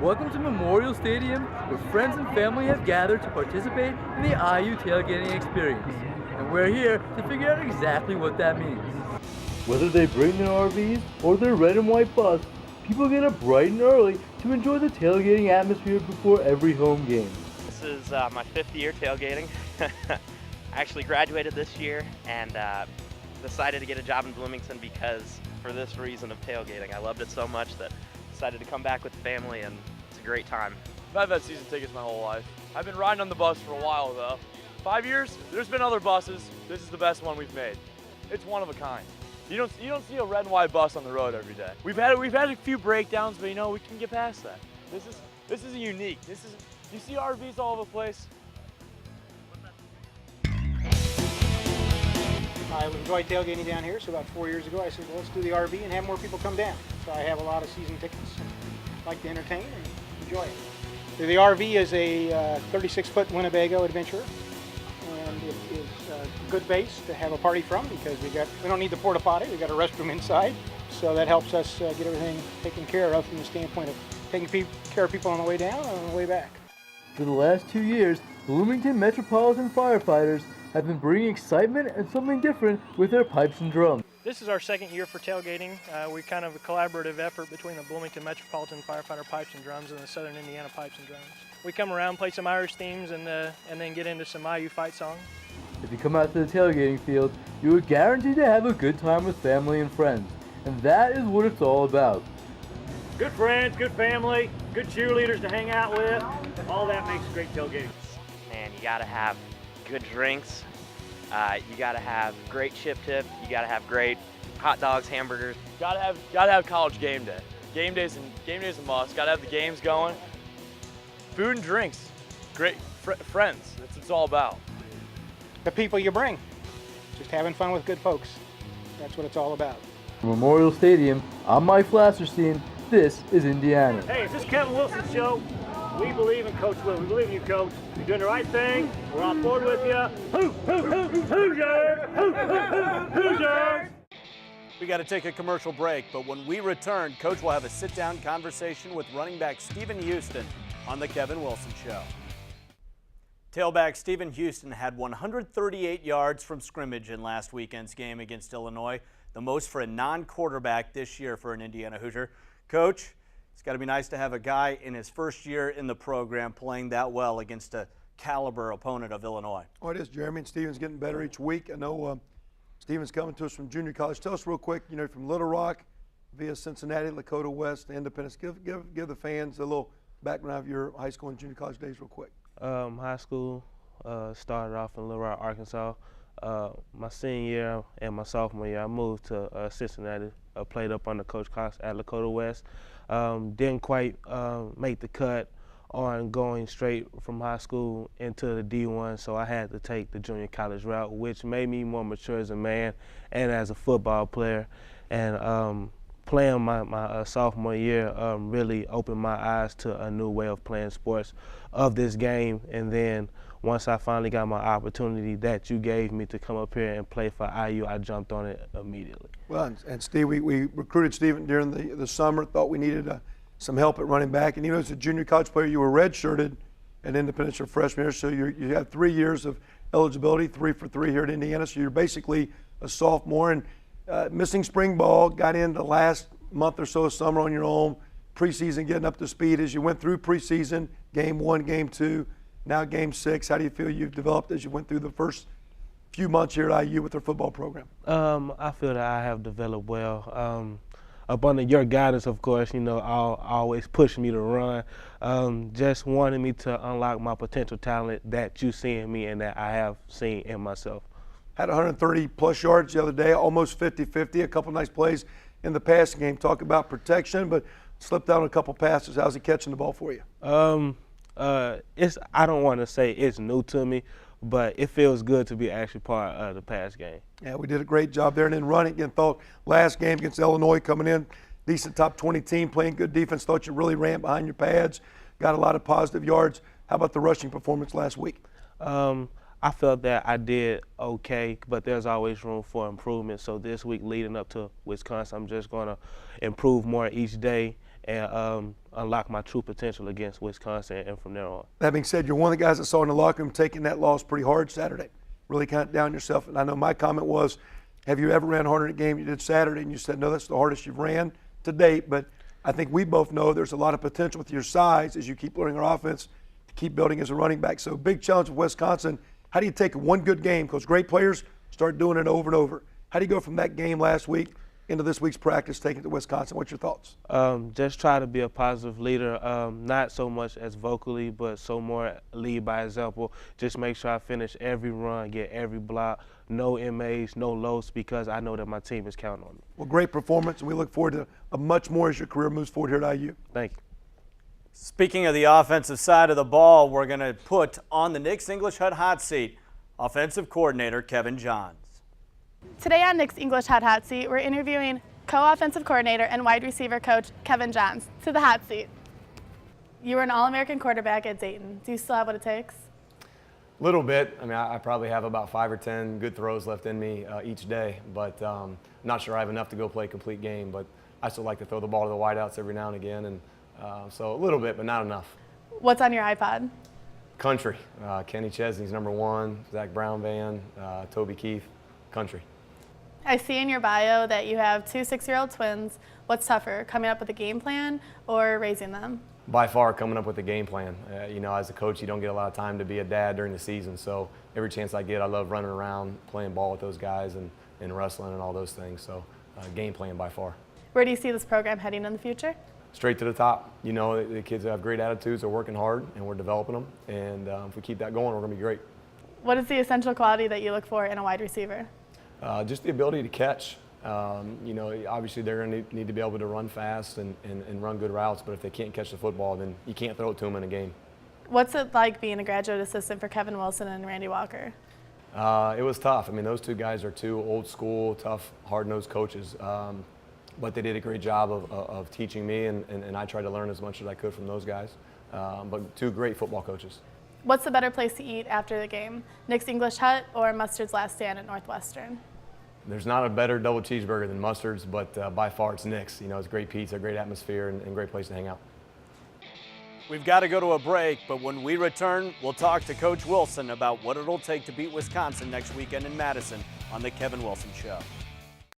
Welcome to Memorial Stadium, where friends and family have gathered to participate in the IU tailgating experience. And we're here to figure out exactly what that means. Whether they bring their RVs or their red and white bus, people get up bright and early to enjoy the tailgating atmosphere before every home game. This is my 5th year tailgating. I actually graduated this year and decided to get a job in Bloomington because for this reason of tailgating. I loved it so much that I decided to come back with the family, and it's a great time. I've had season tickets my whole life. I've been riding on the bus for a while though. 5 years? There's been other buses. This is the best one we've made. It's one of a kind. You don't see a red and white bus on the road every day. We've had a few breakdowns, but we can get past that. This is unique. You see RVs all over the place. I enjoyed tailgating down here, so about 4 years ago I said, well, let's do the RV and have more people come down. So I have a lot of season tickets and like to entertain and enjoy it. So the RV is a 36-foot Winnebago Adventurer, and it is a good base to have a party from because we don't need the porta potty, we got a restroom inside, so that helps us get everything taken care of from the standpoint of taking care of people on the way down and on the way back. For the last 2 years, Bloomington Metropolitan firefighters have been bringing excitement and something different with their pipes and drums. This is our second year for tailgating. We're kind of a collaborative effort between the Bloomington Metropolitan Firefighter Pipes and Drums and the Southern Indiana Pipes and Drums. We come around, play some Irish themes, and then get into some IU fight songs. If you come out to the tailgating field, you are guaranteed to have a good time with family and friends. And that is what it's all about. Good friends, good family, good cheerleaders to hang out with. All that makes great tailgating. Man, you gotta have good drinks. You gotta have great chip tip. You gotta have great hot dogs, hamburgers. Gotta have college game day. Game day's a must. Gotta have the games going. Food and drinks. Great friends. That's what it's all about. The people you bring, just having fun with good folks. That's what it's all about. From Memorial Stadium, I'm Mike Flasserstein. This is Indiana. Hey, it's this Kevin Wilson show. We believe in Coach Will. We believe in you, Coach. You're doing the right thing. We're on board with you. Hoosiers! We got to take a commercial break, but when we return, Coach will have a sit-down conversation with running back Stephen Houston on the Kevin Wilson Show. Tailback Stephen Houston had 138 yards from scrimmage in last weekend's game against Illinois, the most for a non-quarterback this year for an Indiana Hoosier. Coach, it's got to be nice to have a guy in his first year in the program playing that well against a caliber opponent of Illinois. Oh, it is, Jeremy, and Stephen's getting better each week. I know Stephen's coming to us from junior college. Tell us real quick, from Little Rock via Cincinnati, Lakota West, Independence. Give the fans a little background of your high school and junior college days real quick. High school started off in Little Rock, Arkansas. My senior year and my sophomore year, I moved to Cincinnati. Played up under Coach Cox at Lakota West. Didn't quite make the cut on going straight from high school into the D1, so I had to take the junior college route, which made me more mature as a man and as a football player. And playing my sophomore year really opened my eyes to a new way of playing sports of this game. And then once I finally got my opportunity that you gave me to come up here and play for IU, I jumped on it immediately. Well, and Steve, we recruited Stephen during the summer, thought we needed some help at running back. And as a junior college player, you were redshirted at Independence your freshman year, so you have 3 years of eligibility, 3 for 3 here at Indiana. So you're basically a sophomore and missing spring ball, got in the last month or so of summer on your own, preseason getting up to speed. As you went through preseason, game 1, game 2, now game 6, how do you feel you've developed as you went through the first few months here at IU with their football program? I feel that I have developed well. Up under your guidance, of course, always pushing me to run, just wanting me to unlock my potential talent that you see in me and that I have seen in myself. Had 130-plus yards the other day, almost 50-50, a couple nice plays in the passing game. Talk about protection, but slipped out on a couple passes. How's he catching the ball for you? I don't want to say it's new to me, but it feels good to be actually part of the pass game. Yeah, we did a great job there. And then running, again, thought last game against Illinois coming in, decent top 20 team, playing good defense, thought you really ran behind your pads, got a lot of positive yards. How about the rushing performance last week? I felt that I did okay, but there's always room for improvement. So this week leading up to Wisconsin, I'm just going to improve more each day and unlock my true potential against Wisconsin and from there on. That being said, you're one of the guys that saw in the locker room taking that loss pretty hard Saturday. Really kind of down yourself. And I know my comment was, have you ever ran harder in a game you did Saturday? And you said, no, that's the hardest you've ran to date. But I think we both know there's a lot of potential with your size as you keep learning our offense to keep building as a running back. So big challenge with Wisconsin. How do you take one good game? Because great players start doing it over and over. How do you go from that game last week into this week's practice, taking it to Wisconsin? What's your thoughts? Just try to be a positive leader, not so much as vocally, but so more lead by example. Just make sure I finish every run, get every block, no MAs, no lows, because I know that my team is counting on me. Well, great performance, and we look forward to a much more as your career moves forward here at IU. Thank you. Speaking of the offensive side of the ball, we're going to put on the Nick's English Hut hot seat offensive coordinator Kevin Johns. Today on Nick's English Hot Seat, we're interviewing co-offensive coordinator and wide receiver coach Kevin Johns. To the hot seat. You were an All-American quarterback at Dayton. Do you still have what it takes? Little bit. I mean, I probably have about 5 or 10 good throws left in me each day, but I'm not sure I have enough to go play a complete game. But I still like to throw the ball to the wideouts every now and again, and so a little bit, but not enough. What's on your iPod? Country. Kenny Chesney's #1, Zach Brown Band, Toby Keith, country. I see in your bio that you have 2 6-year-old twins. What's tougher, coming up with a game plan or raising them? By far, coming up with a game plan. You know, as a coach, you don't get a lot of time to be a dad during the season, so every chance I get, I love running around, playing ball with those guys, and wrestling and all those things. So, game plan by far. Where do you see this program heading in the future? Straight to the top. You know, the kids have great attitudes, they're working hard, and we're developing them. And if we keep that going, we're going to be great. What is the essential quality that you look for in a wide receiver? Just the ability to catch. You know, obviously they're going to need to be able to run fast and run good routes, but if they can't catch the football, then you can't throw it to them in a game. What's it like being a graduate assistant for Kevin Wilson and Randy Walker? It was tough. I mean, those two guys are two old school, tough, hard-nosed coaches. But they did a great job of teaching me, and I tried to learn as much as I could from those guys. But two great football coaches. What's the better place to eat after the game? Nick's English Hut or Mustard's Last Stand at Northwestern? There's not a better double cheeseburger than Mustard's, but by far it's Nick's. You know, it's great pizza, great atmosphere, and great place to hang out. We've got to go to a break, but when we return, we'll talk to Coach Wilson about what it'll take to beat Wisconsin next weekend in Madison on the Kevin Wilson Show.